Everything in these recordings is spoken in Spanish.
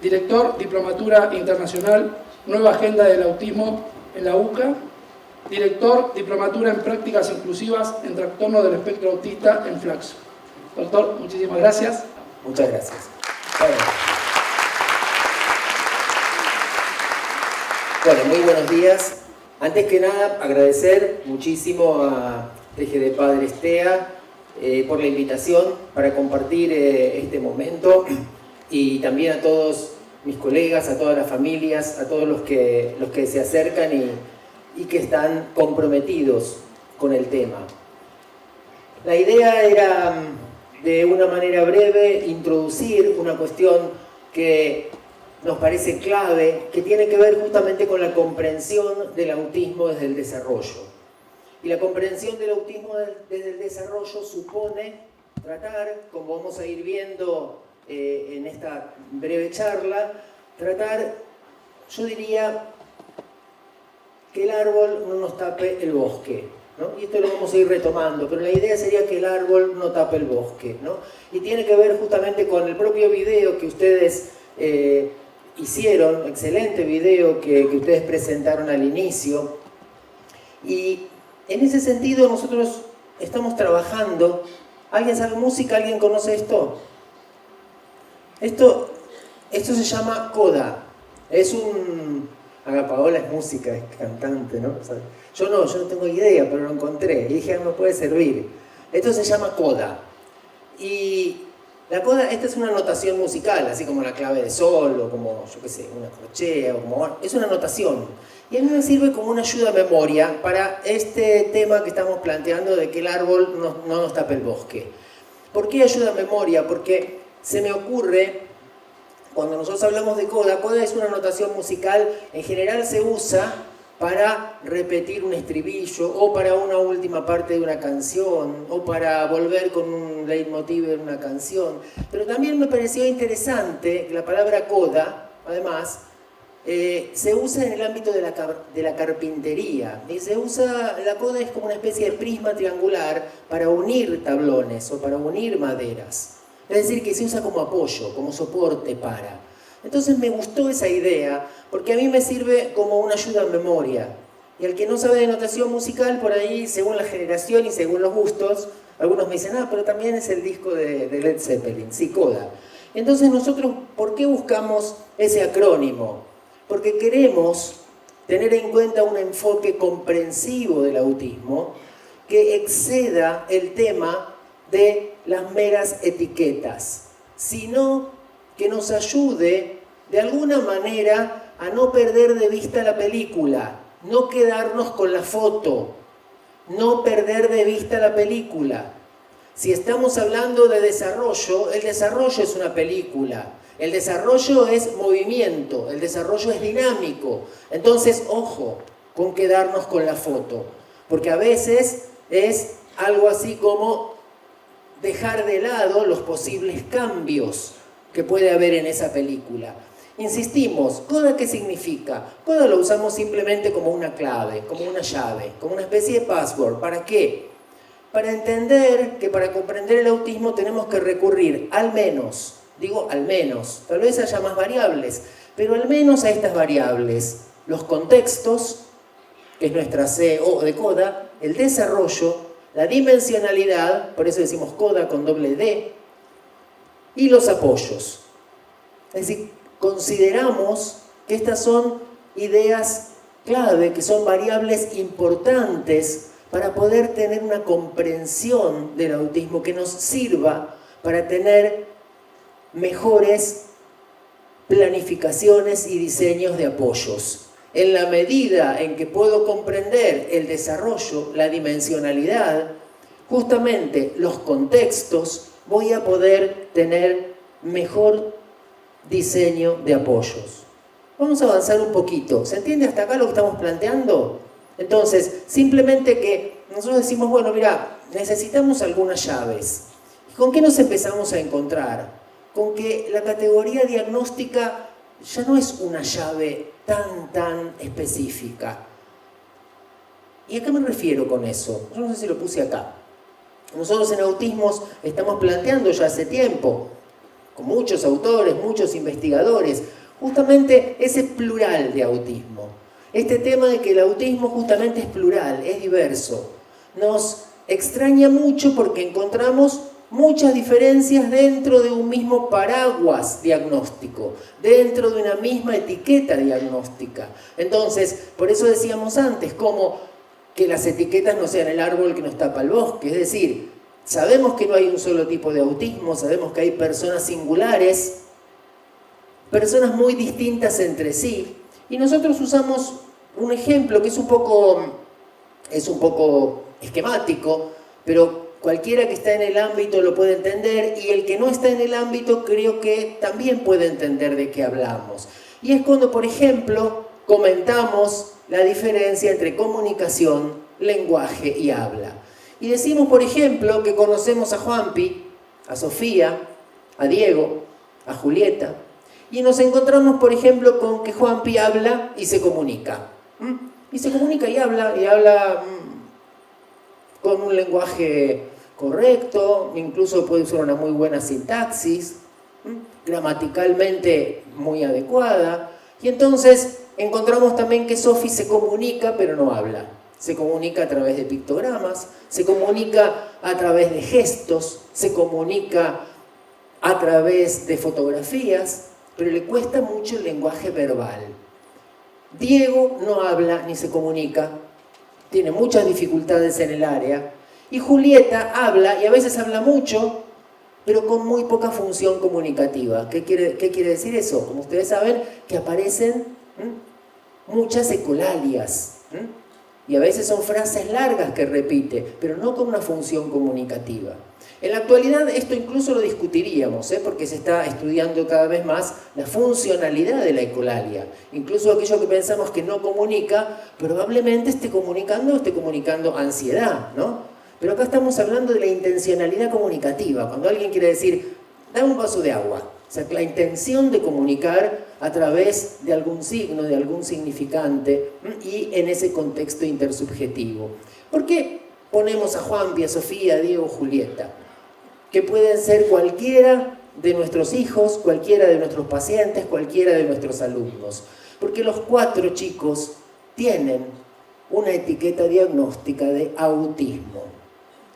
director Diplomatura Internacional, Nueva Agenda del Autismo en la UCA, director Diplomatura en Prácticas Inclusivas en Trastorno del Espectro Autista en Flaxo. Doctor, muchísimas gracias. Muchas gracias. Bueno, muy buenos días. Antes que nada, agradecer muchísimo a TGD Padres TEA por la invitación para compartir este momento, y también a todos mis colegas, a todas las familias, a todos los que se acercan y que están comprometidos con el tema. La idea era, de una manera breve, introducir una cuestión que nos parece clave, que tiene que ver justamente con la comprensión del autismo desde el desarrollo. Y la comprensión del autismo desde el desarrollo supone tratar, como vamos a ir viendo en esta breve charla, yo diría, que el árbol no nos tape el bosque, ¿no? Y esto lo vamos a ir retomando, pero la idea sería que el árbol no tape el bosque, ¿no? Y tiene que ver justamente con el propio video que ustedes hicieron, excelente video que ustedes presentaron al inicio. Y en ese sentido nosotros estamos trabajando. ¿Alguien sabe música? ¿Alguien conoce esto? Esto se llama coda. Es un... Paola es música, es cantante, ¿no? O sea, yo no tengo idea, pero lo encontré y dije, me puede servir. Esto se llama coda. Y la coda, esta es una notación musical, así como la clave de sol, o como, yo qué sé, una corchea, o como... Es una notación. Y a mí me sirve como una ayuda a memoria para este tema que estamos planteando de que el árbol no nos tape el bosque. ¿Por qué ayuda a memoria? Porque se me ocurre, cuando nosotros hablamos de coda, coda es una notación musical, en general se usa para repetir un estribillo, o para una última parte de una canción, o para volver con un leitmotiv en una canción. Pero también me pareció interesante que la palabra coda, además, se usa en el ámbito de la carpintería. Y la coda es como una especie de prisma triangular para unir tablones o para unir maderas. Es decir, que se usa como apoyo, como soporte para. Entonces me gustó esa idea, porque a mí me sirve como una ayuda a memoria. Y al que no sabe de notación musical, por ahí, según la generación y según los gustos, algunos me dicen, pero también es el disco de Led Zeppelin, sí, coda. Entonces nosotros, ¿por qué buscamos ese acrónimo? Porque queremos tener en cuenta un enfoque comprensivo del autismo que exceda el tema de las meras etiquetas, sino que nos ayude de alguna manera a no perder de vista la película, no quedarnos con la foto, no perder de vista la película. Si estamos hablando de desarrollo, el desarrollo es una película. El desarrollo es movimiento, el desarrollo es dinámico. Entonces, ojo con quedarnos con la foto, porque a veces es algo así como dejar de lado los posibles cambios que puede haber en esa película. Insistimos, ¿coda qué significa? Coda lo usamos simplemente como una clave, como una llave, como una especie de password. ¿Para qué? Para entender que para comprender el autismo tenemos que recurrir al menos, digo al menos, tal vez haya más variables, pero al menos a estas variables: los contextos, que es nuestra CO de coda, el desarrollo, la dimensionalidad, por eso decimos coda con doble D, y los apoyos. Es decir, consideramos que estas son ideas clave, que son variables importantes para poder tener una comprensión del autismo que nos sirva para tener mejores planificaciones y diseños de apoyos. En la medida en que puedo comprender el desarrollo, la dimensionalidad, justamente los contextos, voy a poder tener mejor diseño de apoyos. Vamos a avanzar un poquito. ¿Se entiende hasta acá lo que estamos planteando? Entonces, simplemente que nosotros decimos, bueno, mira, necesitamos algunas llaves. ¿Con qué nos empezamos a encontrar? Con que la categoría diagnóstica ya no es una llave tan específica. ¿Y a qué me refiero con eso? Yo no sé si lo puse acá. Nosotros en autismos estamos planteando ya hace tiempo con muchos autores, muchos investigadores, justamente ese plural de autismo. Este tema de que el autismo justamente es plural, es diverso. Nos extraña mucho porque encontramos muchas diferencias dentro de un mismo paraguas diagnóstico, dentro de una misma etiqueta diagnóstica. Entonces, por eso decíamos antes, como que las etiquetas no sean el árbol que nos tapa el bosque. Es decir, sabemos que no hay un solo tipo de autismo, sabemos que hay personas singulares, personas muy distintas entre sí, y nosotros usamos un ejemplo que es un poco esquemático, pero cualquiera que está en el ámbito lo puede entender, y el que no está en el ámbito creo que también puede entender de qué hablamos. Y es cuando, por ejemplo, comentamos la diferencia entre comunicación, lenguaje y habla. Y decimos, por ejemplo, que conocemos a Juanpi, a Sofía, a Diego, a Julieta, y nos encontramos, por ejemplo, con que Juanpi habla y se comunica. Y se comunica y habla con un lenguaje correcto, incluso puede usar una muy buena sintaxis, gramaticalmente muy adecuada. Y entonces encontramos también que Sofi se comunica pero no habla. Se comunica a través de pictogramas, se comunica a través de gestos, se comunica a través de fotografías, pero le cuesta mucho el lenguaje verbal. Diego no habla ni se comunica, tiene muchas dificultades en el área, y Julieta habla, y a veces habla mucho, pero con muy poca función comunicativa. ¿Qué quiere decir eso? Como ustedes saben, que aparecen muchas ecolalias, y a veces son frases largas que repite, pero no con una función comunicativa. En la actualidad esto incluso lo discutiríamos, porque se está estudiando cada vez más la funcionalidad de la ecolalia. Incluso aquello que pensamos que no comunica, probablemente esté comunicando ansiedad, ¿no? Pero acá estamos hablando de la intencionalidad comunicativa. Cuando alguien quiere decir, dame un vaso de agua. O sea, la intención de comunicar a través de algún signo, de algún significante, y en ese contexto intersubjetivo. ¿Por qué ponemos a Juanpi, a Sofía, a Diego, Julieta? Que pueden ser cualquiera de nuestros hijos, cualquiera de nuestros pacientes, cualquiera de nuestros alumnos. Porque los 4 chicos tienen una etiqueta diagnóstica de autismo.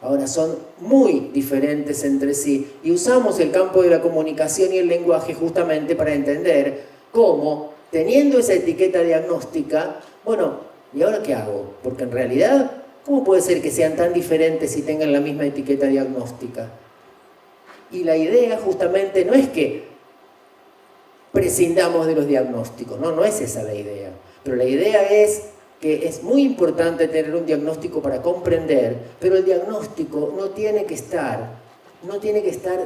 Ahora, son muy diferentes entre sí y usamos el campo de la comunicación y el lenguaje justamente para entender cómo, teniendo esa etiqueta diagnóstica, bueno, ¿y ahora qué hago? Porque en realidad, ¿cómo puede ser que sean tan diferentes y tengan la misma etiqueta diagnóstica? Y la idea justamente no es que prescindamos de los diagnósticos, no es esa la idea. Pero la idea es que es muy importante tener un diagnóstico para comprender, pero el diagnóstico no tiene que estar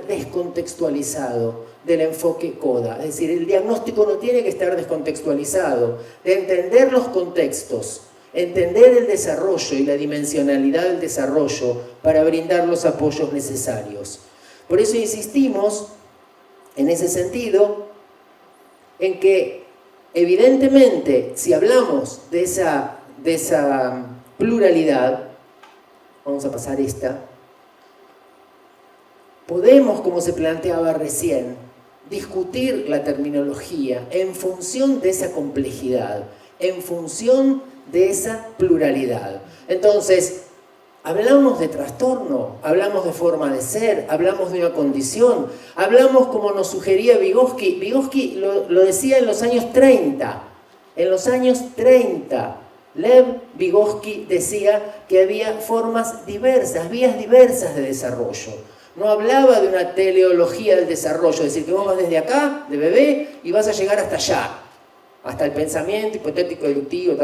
descontextualizado del enfoque CODA. Es decir, el diagnóstico no tiene que estar descontextualizado, de entender los contextos, entender el desarrollo y la dimensionalidad del desarrollo para brindar los apoyos necesarios. Por eso insistimos, en ese sentido, en que evidentemente, si hablamos de esa pluralidad, vamos a pasar esta, podemos, como se planteaba recién, discutir la terminología en función de esa complejidad, en función de esa pluralidad. Entonces, hablamos de trastorno, hablamos de forma de ser, hablamos de una condición, hablamos como nos sugería Vygotsky. Vygotsky lo decía en los años 30. En los años 30, Lev Vygotsky decía que había formas diversas, vías diversas de desarrollo. No hablaba de una teleología del desarrollo, es decir, que vos vas desde acá, de bebé, y vas a llegar hasta allá, hasta el pensamiento hipotético deductivo,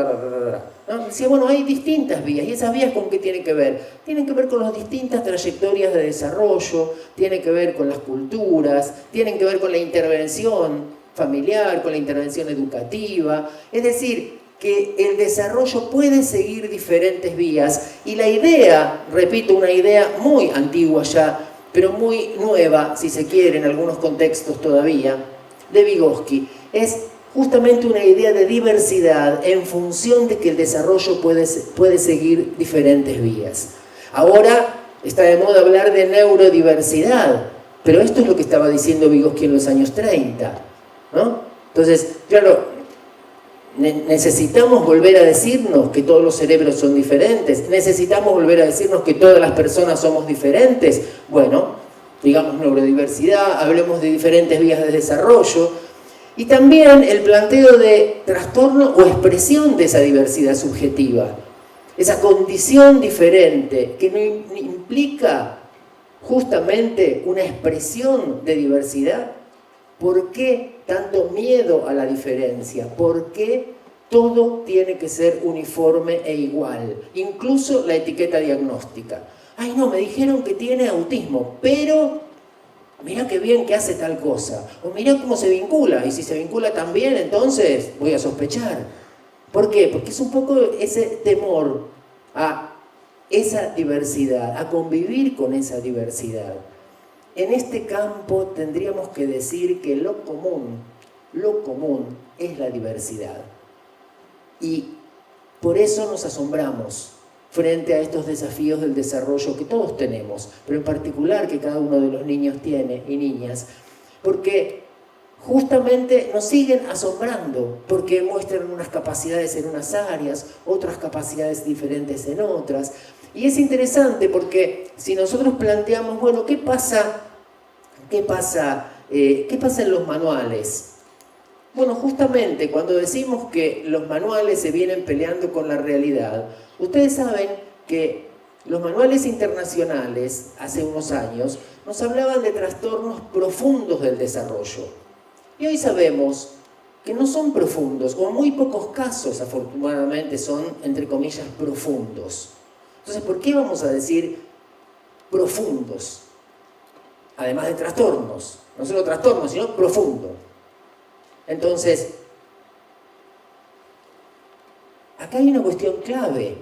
¿no? Decía, bueno, hay distintas vías, y esas vías ¿con qué tienen que ver? Tienen que ver con las distintas trayectorias de desarrollo, tienen que ver con las culturas, tienen que ver con la intervención familiar, con la intervención educativa, es decir, que el desarrollo puede seguir diferentes vías, y la idea, repito, una idea muy antigua ya, pero muy nueva, si se quiere, en algunos contextos todavía, de Vygotsky, es justamente una idea de diversidad en función de que el desarrollo puede seguir diferentes vías. Ahora está de moda hablar de neurodiversidad, Pero esto es lo que estaba diciendo Vygotsky en los años 30, ¿no? Entonces, claro, necesitamos volver a decirnos que todos los cerebros son diferentes, necesitamos volver a decirnos que todas las personas somos diferentes. Bueno, digamos neurodiversidad, hablemos de diferentes vías de desarrollo, y también el planteo de trastorno o expresión de esa diversidad subjetiva, esa condición diferente que no implica justamente una expresión de diversidad. ¿Por qué tanto miedo a la diferencia? ¿Por qué todo tiene que ser uniforme e igual? Incluso la etiqueta diagnóstica. Ay, no, me dijeron que tiene autismo, pero mirá qué bien que hace tal cosa. O mirá cómo se vincula, y si se vincula tan bien, entonces voy a sospechar. ¿Por qué? Porque es un poco ese temor a esa diversidad, a convivir con esa diversidad. En este campo tendríamos que decir que lo común es la diversidad. Y por eso nos asombramos frente a estos desafíos del desarrollo que todos tenemos, pero en particular que cada uno de los niños tiene y niñas, porque justamente nos siguen asombrando, porque muestran unas capacidades en unas áreas, otras capacidades diferentes en otras. Y es interesante porque si nosotros planteamos, bueno, ¿qué pasa en los manuales? Bueno, justamente cuando decimos que los manuales se vienen peleando con la realidad, ustedes saben que los manuales internacionales, hace unos años, nos hablaban de trastornos profundos del desarrollo. Y hoy sabemos que no son profundos, o en muy pocos casos, afortunadamente, son, entre comillas, profundos. Entonces, ¿por qué vamos a decir profundos? Además de trastornos. No solo trastornos, sino profundo. Entonces, acá hay una cuestión clave.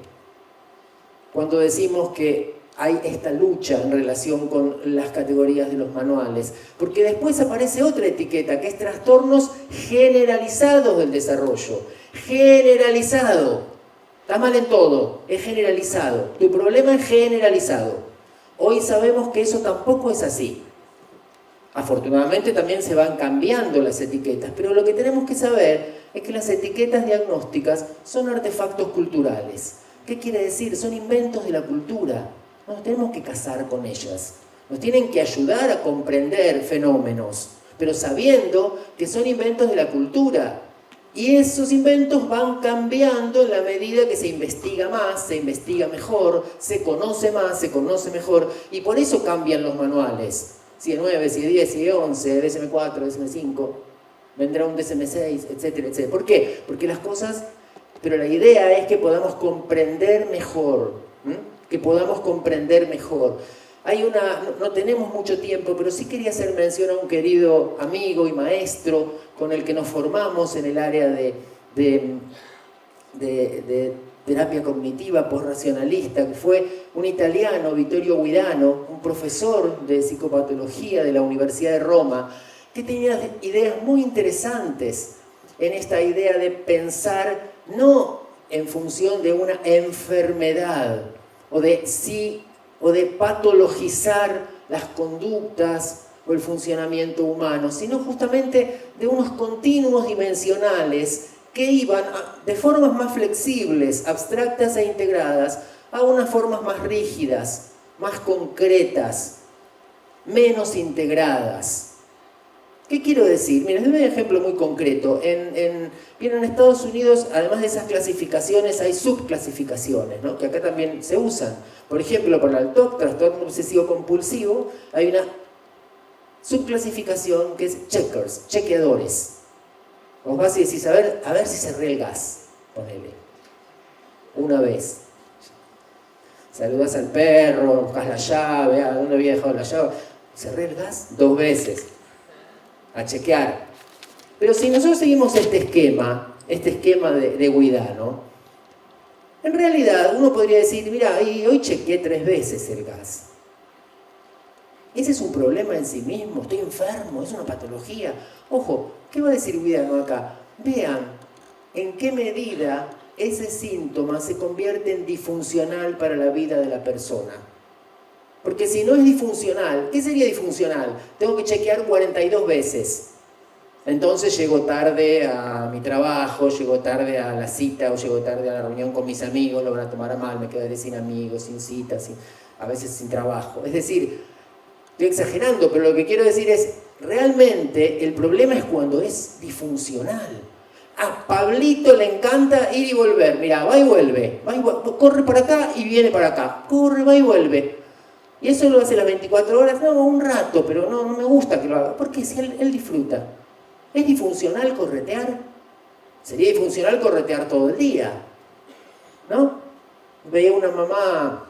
Cuando decimos que hay esta lucha en relación con las categorías de los manuales, porque después aparece otra etiqueta, que es trastornos generalizados del desarrollo. Generalizado. Está mal en todo, es generalizado. Tu problema es generalizado. Hoy sabemos que eso tampoco es así. Afortunadamente también se van cambiando las etiquetas, pero lo que tenemos que saber es que las etiquetas diagnósticas son artefactos culturales. ¿Qué quiere decir? Son inventos de la cultura. No nos tenemos que casar con ellas. Nos tienen que ayudar a comprender fenómenos, pero sabiendo que son inventos de la cultura. Y esos inventos van cambiando en la medida que se investiga más, se investiga mejor, se conoce más, se conoce mejor, y por eso cambian los manuales. CIE 9, CIE 10, CIE 11, DSM 4, DSM 5, vendrá un DSM 6, etcétera, etcétera. ¿Por qué? Porque las cosas, pero la idea es que podamos comprender mejor, que podamos comprender mejor. No tenemos mucho tiempo, pero sí quería hacer mención a un querido amigo y maestro con el que nos formamos en el área de terapia cognitiva posracionalista, que fue un italiano, Vittorio Guidano, un profesor de psicopatología de la Universidad de Roma, que tenía ideas muy interesantes en esta idea de pensar no en función de una enfermedad o de patologizar las conductas o el funcionamiento humano, sino justamente de unos continuos dimensionales que iban de formas más flexibles, abstractas e integradas, a unas formas más rígidas, más concretas, menos integradas. ¿Qué quiero decir? Miren, les doy un ejemplo muy concreto. En Estados Unidos, además de esas clasificaciones, hay subclasificaciones, ¿no? Que acá también se usan. Por ejemplo, para el TOC, trastorno obsesivo compulsivo, hay una subclasificación que es checkers, chequeadores. Vos vas y decís, a ver si cerré el gas, ponele. Una vez. Saludás al perro, buscas la llave, ¿dónde había dejado la llave? Cerré el gas 2 veces. A chequear. Pero si nosotros seguimos este esquema de Guidano, en realidad uno podría decir, mira, hoy chequeé 3 veces el gas. Ese es un problema en sí mismo, estoy enfermo, es una patología. Ojo, ¿qué va a decir Guidano acá? Vean en qué medida ese síntoma se convierte en disfuncional para la vida de la persona. Porque si no es disfuncional, ¿qué sería disfuncional? Tengo que chequear 42 veces. Entonces llego tarde a mi trabajo, llego tarde a la cita o llego tarde a la reunión con mis amigos, lo van a tomar a mal, me quedaré sin amigos, sin citas, a veces sin trabajo. Es decir, estoy exagerando, pero lo que quiero decir es, realmente el problema es cuando es disfuncional. A Pablito le encanta ir y volver. Mira, va y vuelve, corre para acá y viene para acá, corre, va y vuelve. Y eso lo hace las 24 horas, no, un rato, pero no me gusta que lo haga, porque si él disfruta. ¿Es disfuncional corretear? Sería disfuncional corretear todo el día, ¿no? Veía una mamá,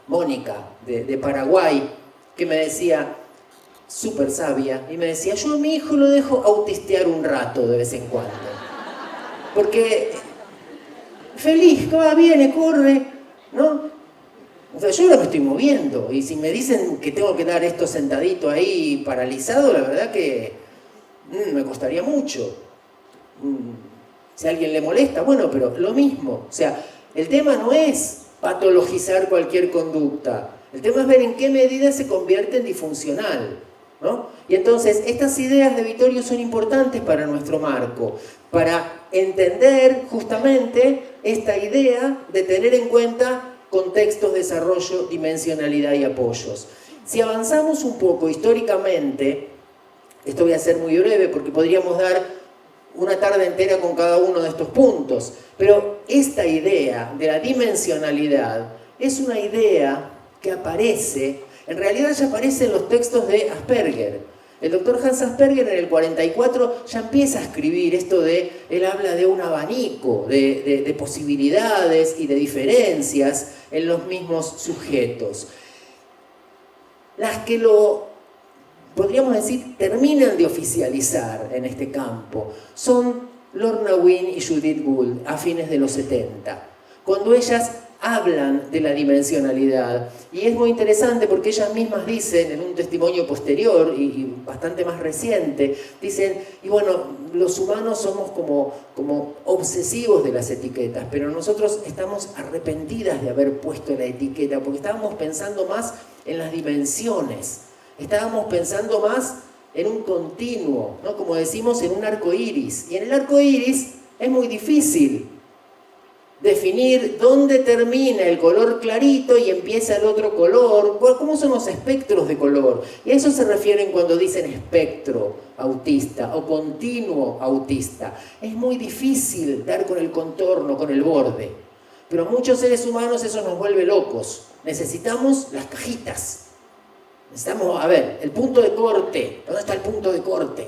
Mónica, de Paraguay, que me decía, súper sabia, y me decía, yo a mi hijo lo dejo autistear un rato de vez en cuando. Porque feliz, va, viene, corre, ¿no? O sea, yo ahora me estoy moviendo, y si me dicen que tengo que dar esto sentadito ahí paralizado, la verdad que me costaría mucho. Si a alguien le molesta, bueno, pero lo mismo. O sea, el tema no es patologizar cualquier conducta. El tema es ver en qué medida se convierte en disfuncional, ¿no? Y entonces, estas ideas de Vittorio son importantes para nuestro marco, para entender justamente esta idea de tener en cuenta contextos, desarrollo, dimensionalidad y apoyos. Si avanzamos un poco históricamente, esto voy a ser muy breve porque podríamos dar una tarde entera con cada uno de estos puntos, pero esta idea de la dimensionalidad es una idea que aparece, en realidad ya aparece en los textos de Asperger. El doctor Hans Asperger en el 44 ya empieza a escribir esto de, él habla de un abanico de posibilidades y de diferencias en los mismos sujetos. Las que podríamos decir, terminan de oficializar en este campo son Lorna Wynne y Judith Gould a fines de los 70, cuando ellas hablan de la dimensionalidad. Y es muy interesante porque ellas mismas dicen, en un testimonio posterior y bastante más reciente, dicen, y bueno, los humanos somos como obsesivos de las etiquetas, pero nosotros estamos arrepentidas de haber puesto la etiqueta, porque estábamos pensando más en las dimensiones. Estábamos pensando más en un continuo, ¿no? Como decimos, en un arco iris. Y en el arco iris es muy difícil definir dónde termina el color clarito y empieza el otro color. ¿Cómo son los espectros de color? Y a eso se refieren cuando dicen espectro autista o continuo autista. Es muy difícil dar con el contorno, con el borde. Pero a muchos seres humanos eso nos vuelve locos. Necesitamos las cajitas. Necesitamos, a ver, el punto de corte. ¿Dónde está el punto de corte?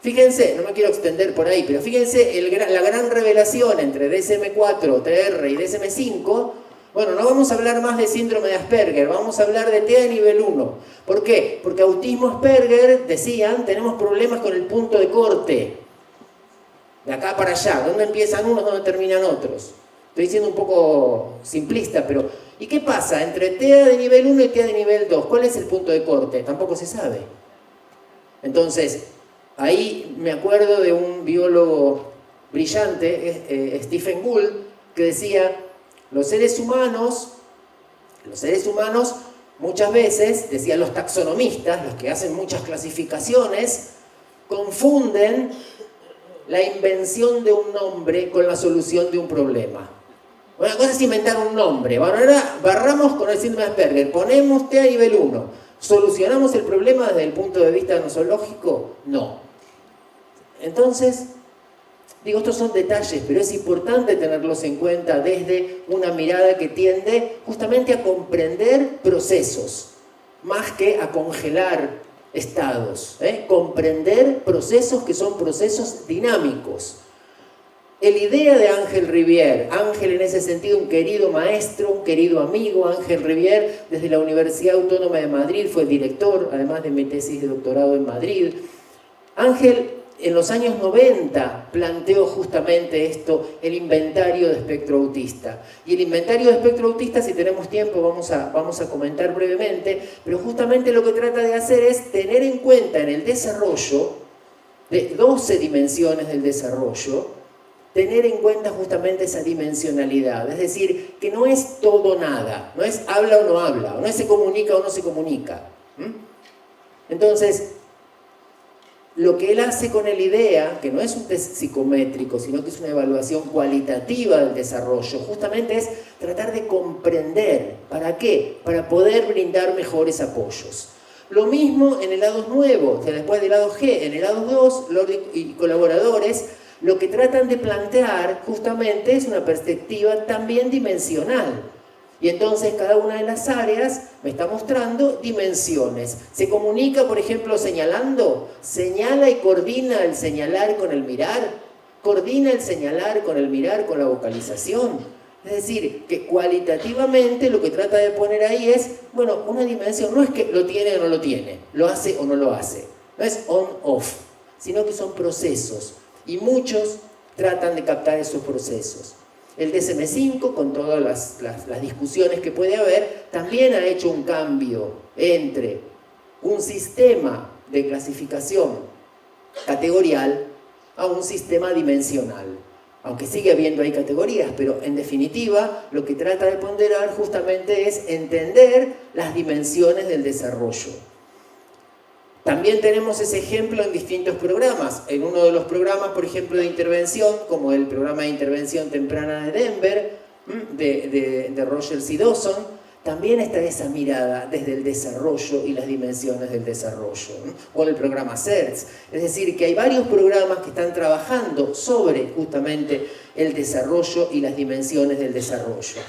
Fíjense, no me quiero extender por ahí, pero fíjense la gran revelación entre DSM-4, TR y DSM-5. Bueno, no vamos a hablar más de síndrome de Asperger, vamos a hablar de TEA nivel 1. ¿Por qué? Porque autismo Asperger, decían, tenemos problemas con el punto de corte. De acá para allá, ¿dónde empiezan unos, dónde terminan otros? Estoy siendo un poco simplista, pero ¿y qué pasa entre TEA de nivel 1 y TEA de nivel 2? ¿Cuál es el punto de corte? Tampoco se sabe. Entonces, ahí me acuerdo de un biólogo brillante, Stephen Gould, que decía, los seres humanos muchas veces, decían los taxonomistas, los que hacen muchas clasificaciones, confunden la invención de un nombre con la solución de un problema. Una cosa es inventar un nombre. Bueno, ahora barramos con el síndrome de Asperger, ponemos TEA nivel 1. ¿Solucionamos el problema desde el punto de vista nosológico? No. Entonces, digo, estos son detalles, pero es importante tenerlos en cuenta desde una mirada que tiende justamente a comprender procesos, más que a congelar estados. Comprender procesos que son procesos dinámicos. La idea de Ángel Rivière, Ángel en ese sentido un querido maestro, un querido amigo, Ángel Rivière desde la Universidad Autónoma de Madrid, fue director, además de mi tesis de doctorado en Madrid. Ángel en los años 90 planteó justamente esto, el inventario de espectro autista. Y el inventario de espectro autista, si tenemos tiempo, vamos a comentar brevemente, pero justamente lo que trata de hacer es tener en cuenta en el desarrollo, de 12 dimensiones del desarrollo, tener en cuenta justamente esa dimensionalidad, es decir, que no es todo nada, no es habla o no habla, o no es se comunica o no se comunica. Entonces, lo que él hace con el IDEA, que no es un test psicométrico, sino que es una evaluación cualitativa del desarrollo, justamente es tratar de comprender. ¿Para qué? Para poder brindar mejores apoyos. Lo mismo en el lado nuevo, después del lado G, en el lado 2, Lordi y colaboradores, lo que tratan de plantear justamente es una perspectiva también dimensional. Y entonces cada una de las áreas me está mostrando dimensiones. Se comunica, por ejemplo, señalando, señala y coordina el señalar con el mirar, coordina el señalar con el mirar, con la vocalización. Es decir, que cualitativamente lo que trata de poner ahí es, bueno, una dimensión, no es que lo tiene o no lo tiene, lo hace o no lo hace, no es on-off, sino que son procesos. Y muchos tratan de captar esos procesos. El DSM-5, con todas las discusiones que puede haber, también ha hecho un cambio entre un sistema de clasificación categorial a un sistema dimensional. Aunque sigue habiendo ahí categorías, pero en definitiva lo que trata de ponderar justamente es entender las dimensiones del desarrollo. También tenemos ese ejemplo en distintos programas. En uno de los programas, por ejemplo, de intervención, como el programa de intervención temprana de Denver, de Roger C. Dawson, también está esa mirada desde el desarrollo y las dimensiones del desarrollo. O el programa CERTS. Es decir, que hay varios programas que están trabajando sobre justamente el desarrollo y las dimensiones del desarrollo.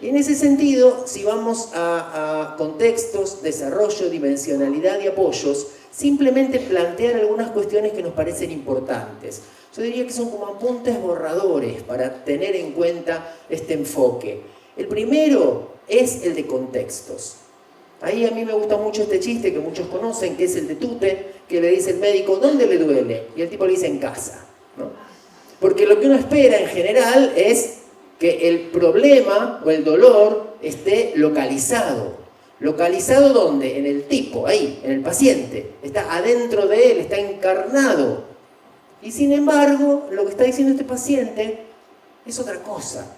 Y en ese sentido, si vamos a contextos, desarrollo, dimensionalidad y apoyos, simplemente plantear algunas cuestiones que nos parecen importantes. Yo diría que son como apuntes borradores para tener en cuenta este enfoque. El primero es el de contextos. Ahí a mí me gusta mucho este chiste que muchos conocen, que es el de Tute, que le dice el médico, ¿dónde le duele? Y el tipo le dice, en casa, ¿no? Porque lo que uno espera en general es que el problema o el dolor esté localizado. ¿Localizado dónde? En el tipo, ahí, en el paciente. Está adentro de él, está encarnado. Y sin embargo, lo que está diciendo este paciente es otra cosa.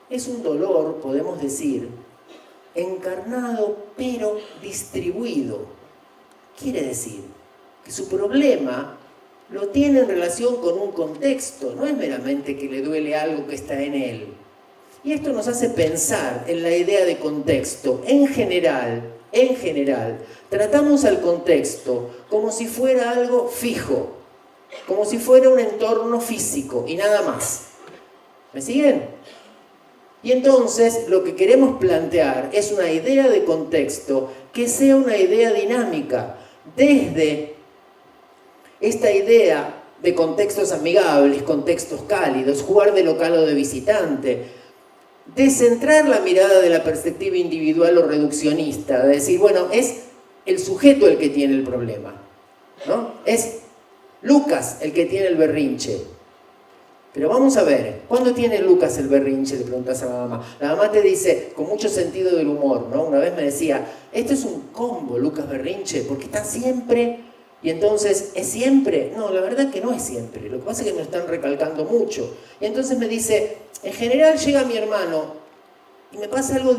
Es un dolor, podemos decir, encarnado pero distribuido. Quiere decir que su problema lo tiene en relación con un contexto, no es meramente que le duele algo que está en él. Y esto nos hace pensar en la idea de contexto. En general, tratamos al contexto como si fuera algo fijo, como si fuera un entorno físico y nada más. ¿Me siguen? Y entonces lo que queremos plantear es una idea de contexto que sea una idea dinámica, desde esta idea de contextos amigables, contextos cálidos, jugar de local o de visitante, descentrar la mirada de la perspectiva individual o reduccionista, de decir, bueno, es el sujeto el que tiene el problema, ¿no? Es Lucas el que tiene el berrinche. Pero vamos a ver, ¿cuándo tiene Lucas el berrinche? Le preguntas a la mamá. La mamá te dice, con mucho sentido del humor, ¿no? Una vez me decía, esto es un combo, Lucas berrinche, porque está siempre. Y entonces, ¿es siempre? No, la verdad que no es siempre. Lo que pasa es que me están recalcando mucho. Y entonces me dice, en general llega mi hermano y me pasa algo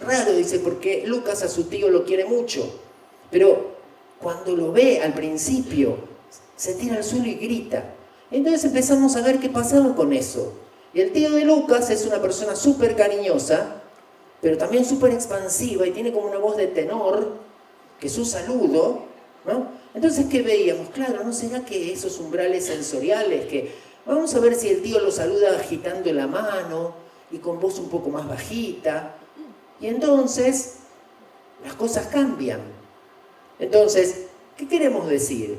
raro, dice, porque Lucas a su tío lo quiere mucho. Pero cuando lo ve al principio, se tira al suelo y grita. Entonces empezamos a ver qué pasaba con eso. Y el tío de Lucas es una persona súper cariñosa, pero también súper expansiva y tiene como una voz de tenor, que es un saludo, ¿no? Entonces, ¿qué veíamos? Claro, ¿no será que esos umbrales sensoriales que... Vamos a ver si el tío lo saluda agitando la mano y con voz un poco más bajita. Y entonces, las cosas cambian. Entonces, ¿qué queremos decir?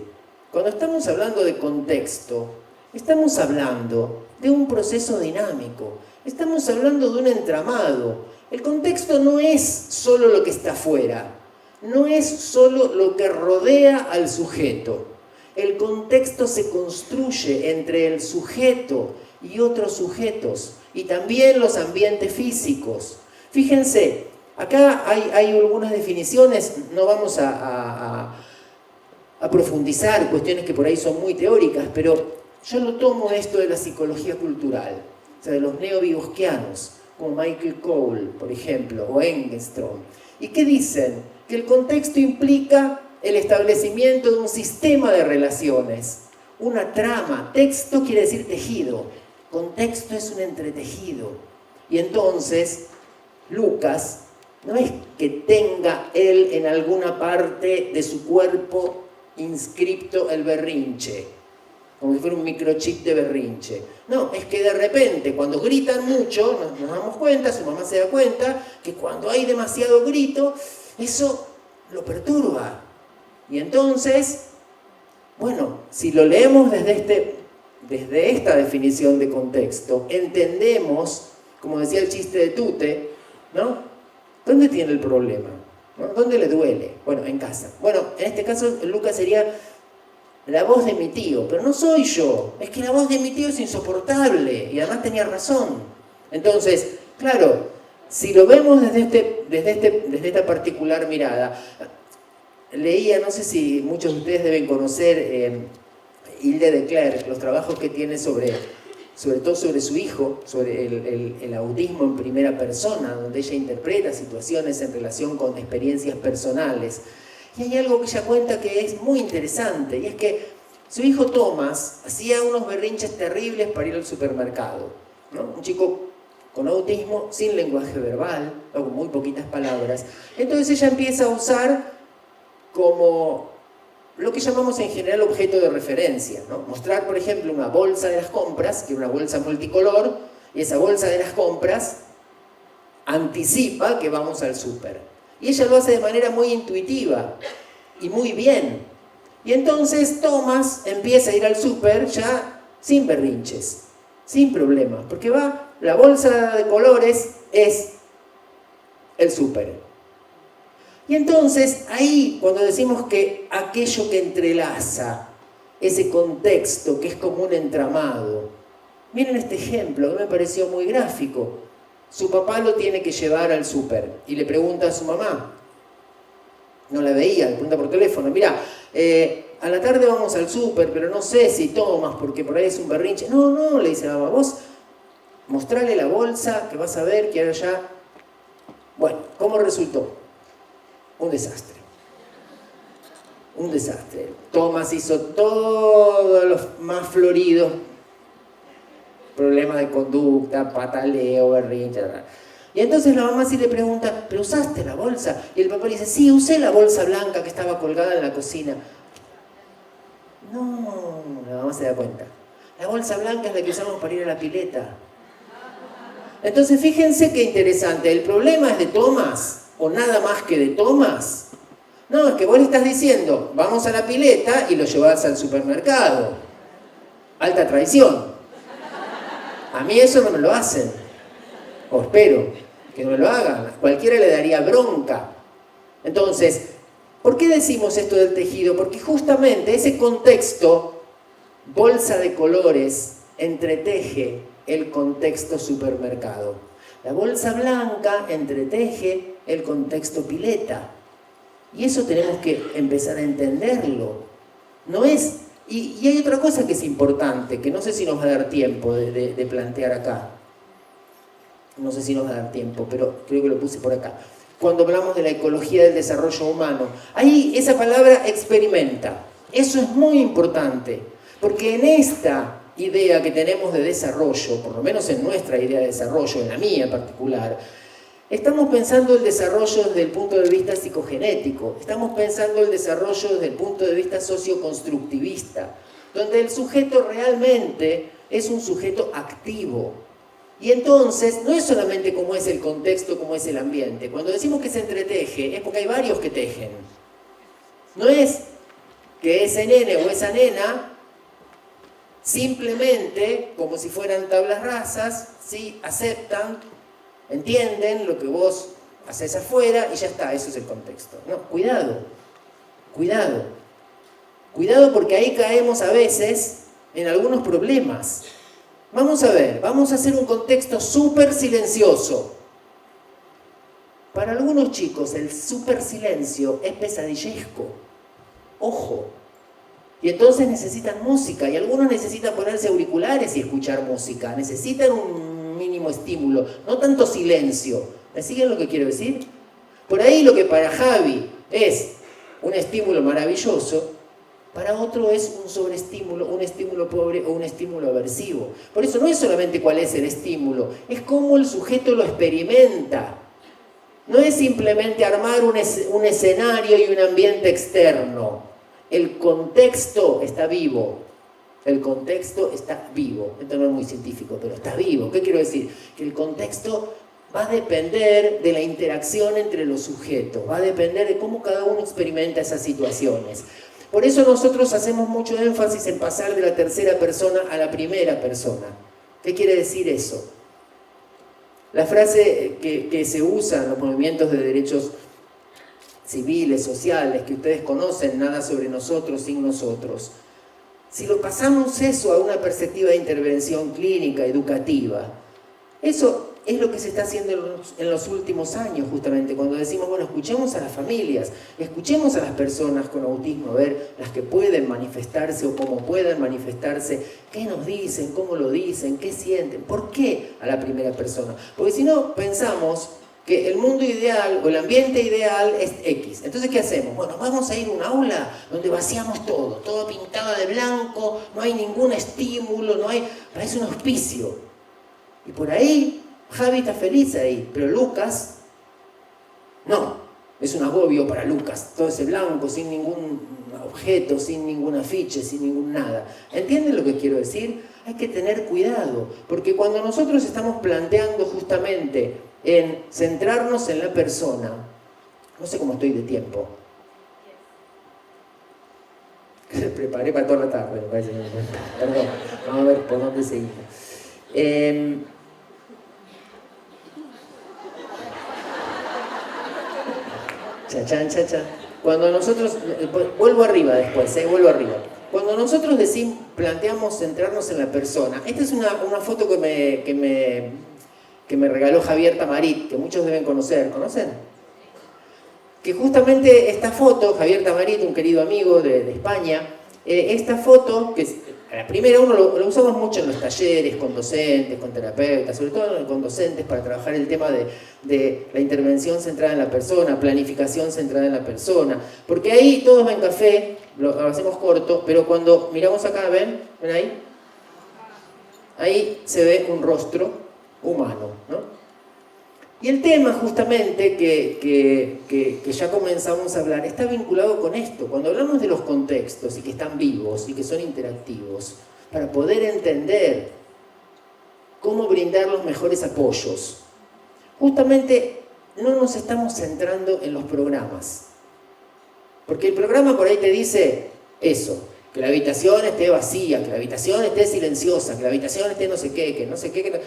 Cuando estamos hablando de contexto, estamos hablando de un proceso dinámico. Estamos hablando de un entramado. El contexto no es solo lo que está afuera. No es solo lo que rodea al sujeto. El contexto se construye entre el sujeto y otros sujetos, y también los ambientes físicos. Fíjense, acá hay algunas definiciones, no vamos a profundizar, cuestiones que por ahí son muy teóricas, pero yo lo tomo esto de la psicología cultural, o sea, de los neovygotsquianos, como Michael Cole, por ejemplo, o Engström. ¿Y qué dicen? Que el contexto implica el establecimiento de un sistema de relaciones, una trama. Texto quiere decir tejido, contexto es un entretejido. Y entonces, Lucas no es que tenga él en alguna parte de su cuerpo inscripto el berrinche, como si fuera un microchip de berrinche. No, es que de repente, cuando gritan mucho, nos damos cuenta, su mamá se da cuenta, que cuando hay demasiado grito, eso lo perturba. Y entonces, bueno, si lo leemos desde esta definición de contexto, entendemos, como decía el chiste de Tute, ¿no? ¿Dónde tiene el problema? ¿No? ¿Dónde le duele? Bueno, en casa. Bueno, en este caso, Lucas sería la voz de mi tío, pero no soy yo. Es que la voz de mi tío es insoportable y además tenía razón. Entonces, claro, si lo vemos desde esta particular mirada, leía, no sé si muchos de ustedes deben conocer Hilde de Klerk, los trabajos que tiene sobre todo sobre su hijo, sobre el autismo en primera persona, donde ella interpreta situaciones en relación con experiencias personales. Y hay algo que ella cuenta que es muy interesante, y es que su hijo Thomas hacía unos berrinches terribles para ir al supermercado, ¿no? Un chico con autismo, sin lenguaje verbal, o con muy poquitas palabras. Entonces ella empieza a usar como lo que llamamos en general objeto de referencia, ¿no? Mostrar, por ejemplo, una bolsa de las compras, que es una bolsa multicolor, y esa bolsa de las compras anticipa que vamos al súper. Y ella lo hace de manera muy intuitiva y muy bien. Y entonces Thomas empieza a ir al súper ya sin berrinches, sin problemas, porque la bolsa de colores es el súper. Y entonces ahí, cuando decimos que aquello que entrelaza, ese contexto que es como un entramado, miren este ejemplo que me pareció muy gráfico. Su papá lo tiene que llevar al súper y le pregunta a su mamá, no la veía, le pregunta por teléfono, mira, a la tarde vamos al súper, pero no sé si tomas porque por ahí es un berrinche. No, le dice la mamá, vos mostrale la bolsa que vas a ver que ahora ya... Bueno, ¿cómo resultó? Un desastre. Un desastre. Thomas hizo todos los más floridos, problemas de conducta, pataleo, berrinche, y entonces la mamá sí le pregunta, ¿pero usaste la bolsa? Y el papá le dice, sí, usé la bolsa blanca que estaba colgada en la cocina. No, la mamá se da cuenta. La bolsa blanca es la que usamos para ir a la pileta. Entonces fíjense qué interesante, ¿el problema es de Thomas o nada más que de Thomas? No, es que vos le estás diciendo, vamos a la pileta y lo llevas al supermercado. Alta traición. A mí eso no me lo hacen. O espero que no me lo hagan. A cualquiera le daría bronca. Entonces, ¿por qué decimos esto del tejido? Porque justamente ese contexto, bolsa de colores, entreteje el contexto supermercado. La bolsa blanca entreteje el contexto pileta. Y eso tenemos que empezar a entenderlo. No es... Y hay otra cosa que es importante, que no sé si nos va a dar tiempo de plantear acá. No sé si nos va a dar tiempo, pero creo que lo puse por acá. Cuando hablamos de la ecología del desarrollo humano, ahí esa palabra experimenta. Eso es muy importante, porque en esta idea que tenemos de desarrollo, por lo menos en nuestra idea de desarrollo, en la mía en particular, estamos pensando el desarrollo desde el punto de vista psicogenético, estamos pensando el desarrollo desde el punto de vista socioconstructivista, donde el sujeto realmente es un sujeto activo. Y entonces, no es solamente cómo es el contexto, cómo es el ambiente. Cuando decimos que se entreteje, es porque hay varios que tejen. No es que ese nene o esa nena, simplemente, como si fueran tablas rasas, ¿sí? Aceptan, entienden lo que vos haces afuera y ya está, eso es el contexto. No, cuidado, cuidado. Cuidado porque ahí caemos a veces en algunos problemas. Vamos a ver, vamos a hacer un contexto súper silencioso. Para algunos chicos el súper silencio es pesadillesco. Ojo, Y entonces necesitan música, y algunos necesitan ponerse auriculares y escuchar música, necesitan un mínimo estímulo, no tanto silencio. ¿Me siguen lo que quiero decir? Por ahí lo que para Javi es un estímulo maravilloso, para otro es un sobreestímulo, un estímulo pobre o un estímulo aversivo. Por eso no es solamente cuál es el estímulo, es cómo el sujeto lo experimenta. No es simplemente armar un escenario y un ambiente externo. El contexto está vivo. El contexto está vivo. Esto no es muy científico, pero está vivo. ¿Qué quiero decir? Que el contexto va a depender de la interacción entre los sujetos. Va a depender de cómo cada uno experimenta esas situaciones. Por eso nosotros hacemos mucho énfasis en pasar de la tercera persona a la primera persona. ¿Qué quiere decir eso? La frase que se usa en los movimientos de derechos civiles, sociales, que ustedes conocen, nada sobre nosotros sin nosotros. Si lo pasamos eso a una perspectiva de intervención clínica, educativa, eso es lo que se está haciendo en los últimos años, justamente, cuando decimos, bueno, escuchemos a las familias, escuchemos a las personas con autismo, a ver las que pueden manifestarse o cómo pueden manifestarse, qué nos dicen, cómo lo dicen, qué sienten, por qué a la primera persona. Porque si no, pensamos que el mundo ideal o el ambiente ideal es X. Entonces, ¿qué hacemos? Bueno, vamos a ir a un aula donde vaciamos todo pintado de blanco, no hay ningún estímulo, parece un hospicio. Y por ahí, Javi está feliz ahí, pero Lucas, no, es un agobio para Lucas, todo ese blanco, sin ningún objeto, sin ningún afiche, sin ningún nada. ¿Entienden lo que quiero decir? Hay que tener cuidado, porque cuando nosotros estamos planteando justamente en centrarnos en la persona, no sé cómo estoy de tiempo. Preparé para toda la tarde, me parece. Perdón, vamos a ver por dónde seguimos. Cha. Cuando nosotros, vuelvo arriba después, vuelvo arriba. Cuando nosotros planteamos centrarnos en la persona, esta es una foto que me regaló Javier Tamarit, que muchos deben conocer, ¿conocen? Que justamente esta foto, Javier Tamarit, un querido amigo de España, esta foto, que la primera uno lo usamos mucho en los talleres, con docentes, con terapeutas, sobre todo con docentes, para trabajar el tema de la intervención centrada en la persona, planificación centrada en la persona, porque ahí todos ven café, lo hacemos corto, pero cuando miramos acá, ¿ven ahí? Ahí se ve un rostro humano, ¿no? Y el tema justamente que ya comenzamos a hablar está vinculado con esto. Cuando hablamos de los contextos y que están vivos y que son interactivos, para poder entender cómo brindar los mejores apoyos, justamente no nos estamos centrando en los programas. Porque el programa por ahí te dice eso, que la habitación esté vacía, que la habitación esté silenciosa, que la habitación esté no sé qué, que no sé qué, que no...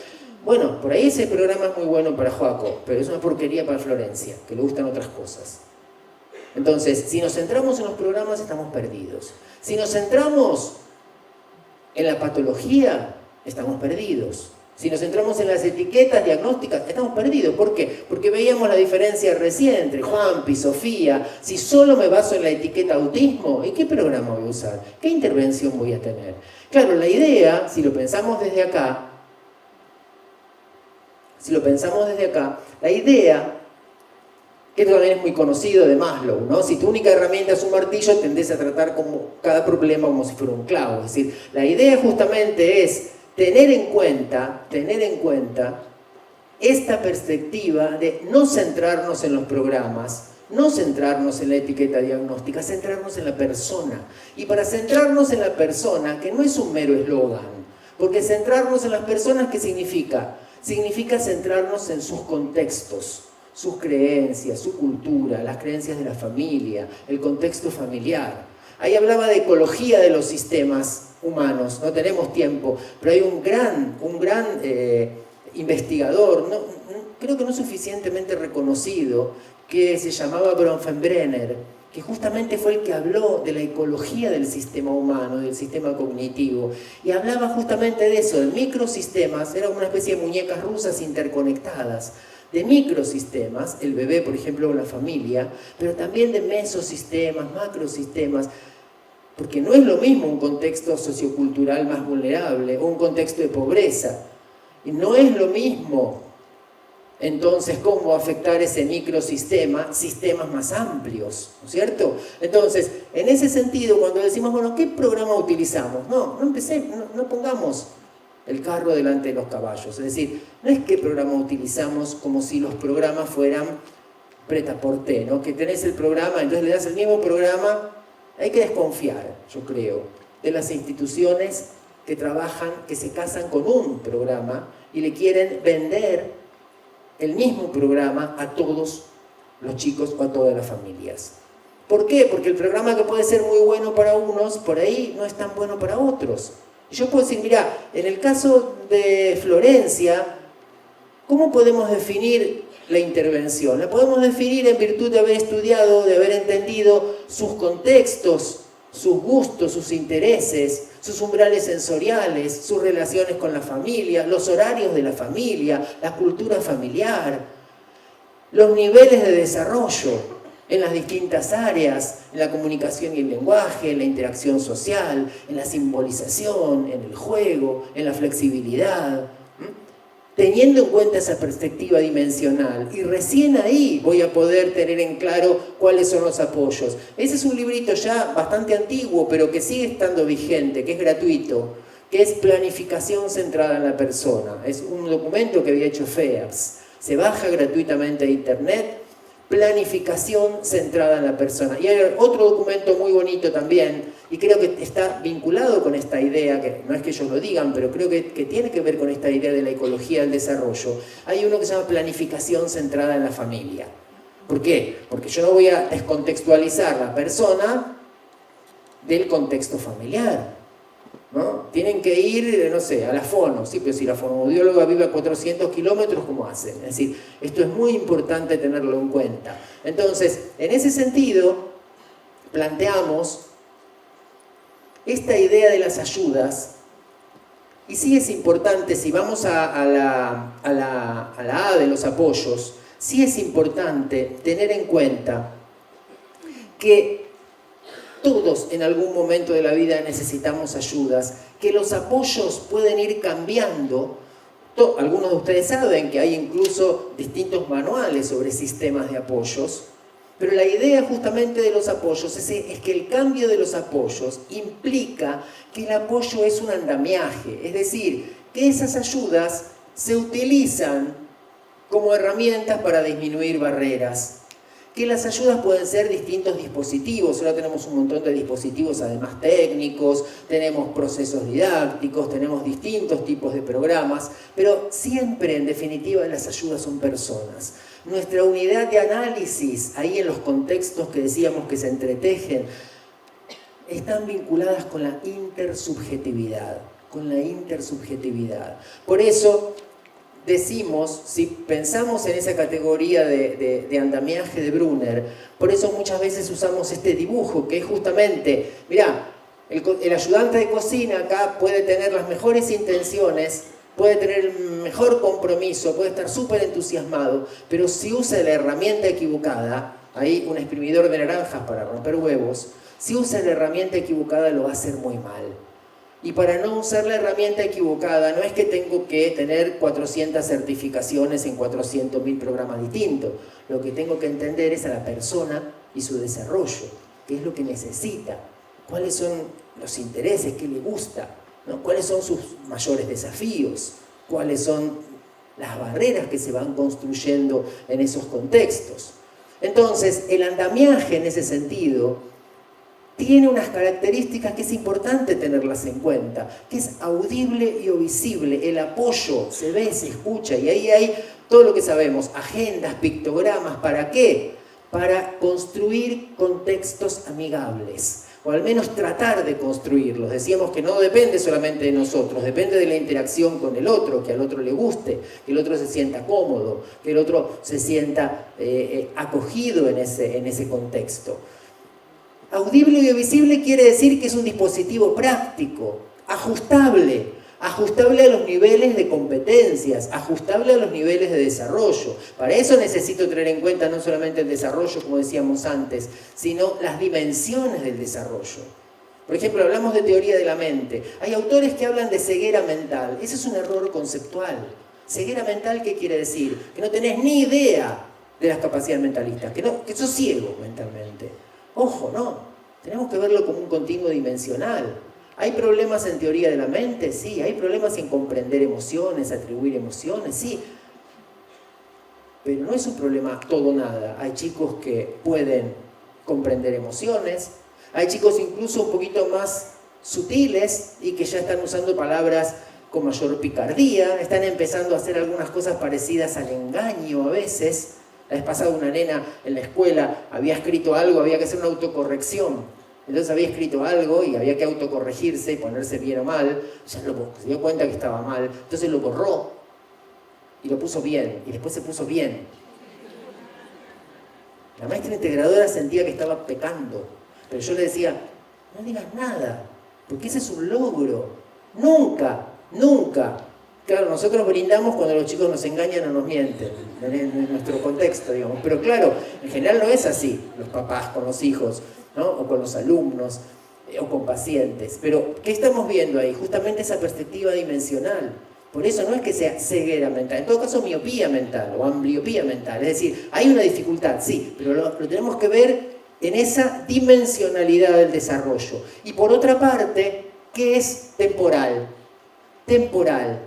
Bueno, por ahí ese programa es muy bueno para Joaco, pero es una porquería para Florencia, que le gustan otras cosas. Entonces, si nos centramos en los programas, estamos perdidos. Si nos centramos en la patología, estamos perdidos. Si nos centramos en las etiquetas diagnósticas, estamos perdidos. ¿Por qué? Porque veíamos la diferencia recién entre Juanpi, Sofía. Si solo me baso en la etiqueta autismo, ¿y qué programa voy a usar? ¿Qué intervención voy a tener? Claro, la idea, si lo pensamos desde acá, la idea, que también es muy conocido de Maslow, ¿no? Si tu única herramienta es un martillo, tendés a tratar como cada problema como si fuera un clavo. Es decir, la idea justamente es tener en cuenta esta perspectiva de no centrarnos en los programas, no centrarnos en la etiqueta diagnóstica, centrarnos en la persona. Y para centrarnos en la persona, que no es un mero eslogan, porque centrarnos en las personas, ¿qué significa? Significa centrarnos en sus contextos, sus creencias, su cultura, las creencias de la familia, el contexto familiar. Ahí hablaba de ecología de los sistemas humanos, no tenemos tiempo, pero hay un gran investigador, creo que no suficientemente reconocido, que se llamaba Bronfenbrenner, que justamente fue el que habló de la ecología del sistema humano, del sistema cognitivo, y hablaba justamente de eso, de microsistemas, era una especie de muñecas rusas interconectadas, de microsistemas, el bebé, por ejemplo, o la familia, pero también de mesosistemas, macrosistemas. Porque no es lo mismo un contexto sociocultural más vulnerable o un contexto de pobreza. Y no es lo mismo, entonces, cómo afectar ese microsistema, sistemas más amplios, ¿no es cierto? Entonces, en ese sentido, cuando decimos, bueno, ¿qué programa utilizamos? No pongamos el carro delante de los caballos. Es decir, no es qué programa utilizamos como si los programas fueran prêt-à-porter, ¿no? Que tenés el programa, entonces le das el mismo programa. Hay que desconfiar, yo creo, de las instituciones que trabajan, que se casan con un programa y le quieren vender el mismo programa a todos los chicos o a todas las familias. ¿Por qué? Porque el programa que puede ser muy bueno para unos, por ahí no es tan bueno para otros. Y yo puedo decir, mira, en el caso de Florencia, ¿cómo podemos definir la intervención? La podemos definir en virtud de haber estudiado, de haber entendido sus contextos, sus gustos, sus intereses, sus umbrales sensoriales, sus relaciones con la familia, los horarios de la familia, la cultura familiar, los niveles de desarrollo en las distintas áreas, en la comunicación y el lenguaje, en la interacción social, en la simbolización, en el juego, en la flexibilidad. Teniendo en cuenta esa perspectiva dimensional, y recién ahí voy a poder tener en claro cuáles son los apoyos. Ese es un librito ya bastante antiguo, pero que sigue estando vigente, que es gratuito, que es Planificación centrada en la persona. Es un documento que había hecho FEAPS. Se baja gratuitamente a internet, Planificación centrada en la persona. Y hay otro documento muy bonito también, y creo que está vinculado con esta idea, que no es que ellos lo digan, pero creo que tiene que ver con esta idea de la ecología del desarrollo. Hay uno que se llama Planificación centrada en la familia. ¿Por qué? Porque yo no voy a descontextualizar la persona del contexto familiar, ¿no? Tienen que ir, no sé, a la fono, sí, pero si la fonoaudióloga vive a 400 kilómetros, ¿cómo hacen? Es decir, esto es muy importante tenerlo en cuenta. Entonces, en ese sentido, planteamos esta idea de las ayudas, y sí es importante, si vamos a la A de los apoyos, sí es importante tener en cuenta que todos en algún momento de la vida necesitamos ayudas, que los apoyos pueden ir cambiando. Algunos de ustedes saben que hay incluso distintos manuales sobre sistemas de apoyos, pero la idea justamente de los apoyos es que el cambio de los apoyos implica que el apoyo es un andamiaje, es decir, que esas ayudas se utilizan como herramientas para disminuir barreras. Que las ayudas pueden ser distintos dispositivos. Ahora tenemos un montón de dispositivos además técnicos, tenemos procesos didácticos, tenemos distintos tipos de programas, pero siempre en definitiva las ayudas son personas. Nuestra unidad de análisis, ahí en los contextos que decíamos que se entretejen, están vinculadas con la intersubjetividad, Por eso decimos, si pensamos en esa categoría de andamiaje de Brunner, por eso muchas veces usamos este dibujo, que es justamente, mirá, el ayudante de cocina acá puede tener las mejores intenciones, puede tener el mejor compromiso, puede estar súper entusiasmado, pero si usa la herramienta equivocada, ahí un exprimidor de naranjas para romper huevos, si usa la herramienta equivocada lo va a hacer muy mal. Y para no usar la herramienta equivocada, no es que tengo que tener 400 certificaciones en 400.000 programas distintos. Lo que tengo que entender es a la persona y su desarrollo, qué es lo que necesita, cuáles son los intereses, qué le gusta, ¿no? Cuáles son sus mayores desafíos, cuáles son las barreras que se van construyendo en esos contextos. Entonces, el andamiaje en ese sentido tiene unas características que es importante tenerlas en cuenta, que es audible y visible. El apoyo se ve, se escucha, y ahí hay todo lo que sabemos, agendas, pictogramas. ¿Para qué? Para construir contextos amigables, o al menos tratar de construirlos. Decíamos que no depende solamente de nosotros, depende de la interacción con el otro, que al otro le guste, que el otro se sienta cómodo, que el otro se sienta acogido en ese contexto. Audible y visible quiere decir que es un dispositivo práctico, ajustable a los niveles de competencias, ajustable a los niveles de desarrollo. Para eso necesito tener en cuenta no solamente el desarrollo, como decíamos antes, sino las dimensiones del desarrollo. Por ejemplo, hablamos de teoría de la mente. Hay autores que hablan de ceguera mental. Ese es un error conceptual. Ceguera mental, ¿qué quiere decir? Que no tenés ni idea de las capacidades mentalistas, que sos ciego mentalmente. Ojo, no. Tenemos que verlo como un continuo dimensional. ¿Hay problemas en teoría de la mente? Sí. ¿Hay problemas en comprender emociones, atribuir emociones? Sí. Pero no es un problema todo o nada. Hay chicos que pueden comprender emociones. Hay chicos incluso un poquito más sutiles y que ya están usando palabras con mayor picardía. Están empezando a hacer algunas cosas parecidas al engaño a veces. La vez pasada una nena en la escuela había escrito algo, había que hacer una autocorrección. Entonces había escrito algo y había que autocorregirse y ponerse bien o mal. Ya se dio cuenta que estaba mal, entonces lo borró y lo puso bien. Y después se puso bien. La maestra integradora sentía que estaba pecando. Pero yo le decía, no digas nada, porque ese es un logro. Nunca, nunca. Claro, nosotros brindamos cuando los chicos nos engañan o nos mienten, en nuestro contexto, digamos. Pero claro, en general no es así, los papás con los hijos, ¿no? O con los alumnos, o con pacientes. Pero, ¿qué estamos viendo ahí? Justamente esa perspectiva dimensional. Por eso no es que sea ceguera mental, en todo caso miopía mental o ambliopía mental. Es decir, hay una dificultad, sí, pero lo tenemos que ver en esa dimensionalidad del desarrollo. Y por otra parte, ¿qué es temporal? Temporal.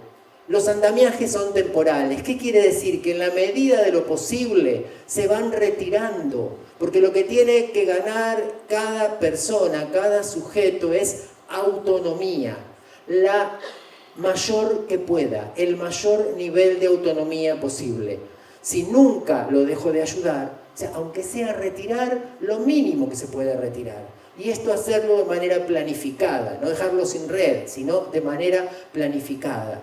Los andamiajes son temporales. ¿Qué quiere decir? Que en la medida de lo posible se van retirando. Porque lo que tiene que ganar cada persona, cada sujeto es autonomía. La mayor que pueda, el mayor nivel de autonomía posible. Si nunca lo dejo de ayudar, o sea, aunque sea retirar lo mínimo que se puede retirar. Y esto hacerlo de manera planificada, no dejarlo sin red, sino de manera planificada.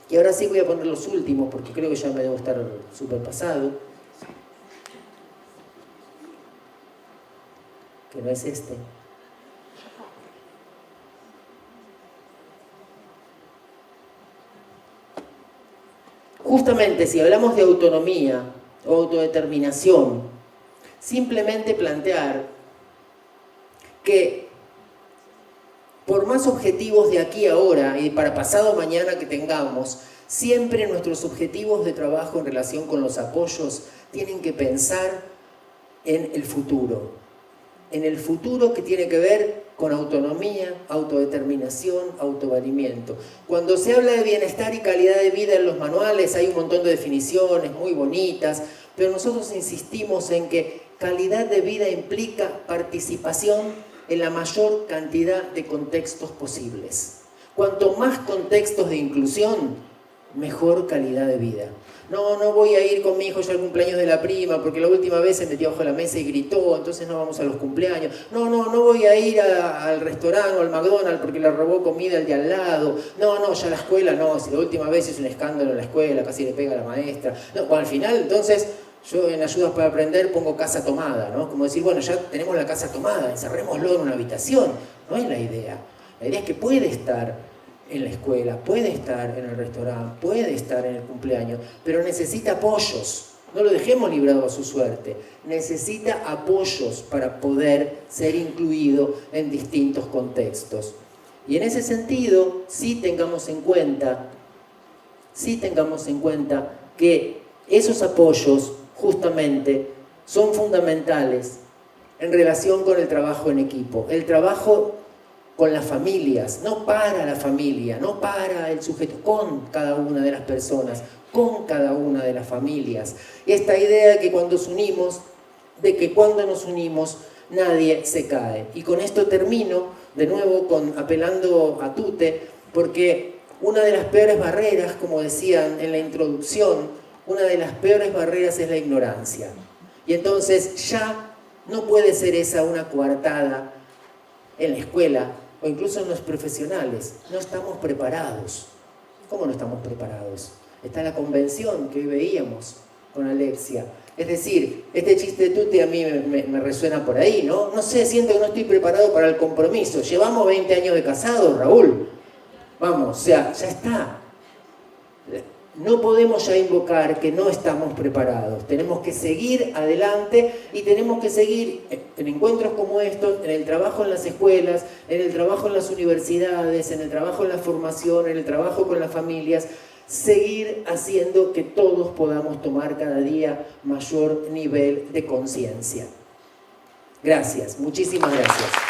Y ahora sí voy a poner los últimos, porque creo que ya me debo estar súper pasado. Que no es este. Justamente si hablamos de autonomía o autodeterminación, simplemente plantear que por más objetivos de aquí a ahora y para pasado mañana que tengamos, siempre nuestros objetivos de trabajo en relación con los apoyos tienen que pensar en el futuro. En el futuro que tiene que ver con autonomía, autodeterminación, autovalimiento. Cuando se habla de bienestar y calidad de vida en los manuales hay un montón de definiciones muy bonitas, pero nosotros insistimos en que calidad de vida implica participación en la mayor cantidad de contextos posibles. Cuanto más contextos de inclusión, mejor calidad de vida. No voy a ir con mi hijo ya al cumpleaños de la prima porque la última vez se metió bajo la mesa y gritó, entonces no vamos a los cumpleaños. No voy a ir al restaurante o al McDonald's porque le robó comida al de al lado. Ya a la escuela no, si la última vez hizo un escándalo en la escuela, casi le pega a la maestra. Al final, entonces, yo en Ayudas para Aprender pongo casa tomada, ¿no? Como decir, bueno, ya tenemos la casa tomada, encerrémoslo en una habitación. No es la idea. La idea es que puede estar en la escuela, puede estar en el restaurante, puede estar en el cumpleaños, pero necesita apoyos. No lo dejemos librado a su suerte. Necesita apoyos para poder ser incluido en distintos contextos. Y en ese sentido, sí tengamos en cuenta que esos apoyos justamente son fundamentales en relación con el trabajo en equipo. El trabajo con las familias, no para la familia, no para el sujeto, con cada una de las personas, con cada una de las familias. Y esta idea de que cuando nos unimos, nadie se cae. Y con esto termino, de nuevo, apelando a Tute, porque una de las peores barreras, como decían en la introducción, una de las peores barreras es la ignorancia. Y entonces ya no puede ser esa una coartada en la escuela, o incluso en los profesionales. No estamos preparados. ¿Cómo no estamos preparados? Está la convención que hoy veíamos con Alexia. Es decir, este chiste de Tuti a mí me resuena por ahí, ¿no? No sé, siento que no estoy preparado para el compromiso. Llevamos 20 años de casados, Raúl. Vamos, o sea, ya está. no podemos ya invocar que no estamos preparados. Tenemos que seguir adelante y tenemos que seguir en encuentros como estos, en el trabajo en las escuelas, en el trabajo en las universidades, en el trabajo en la formación, en el trabajo con las familias, seguir haciendo que todos podamos tomar cada día mayor nivel de conciencia. Gracias, muchísimas gracias.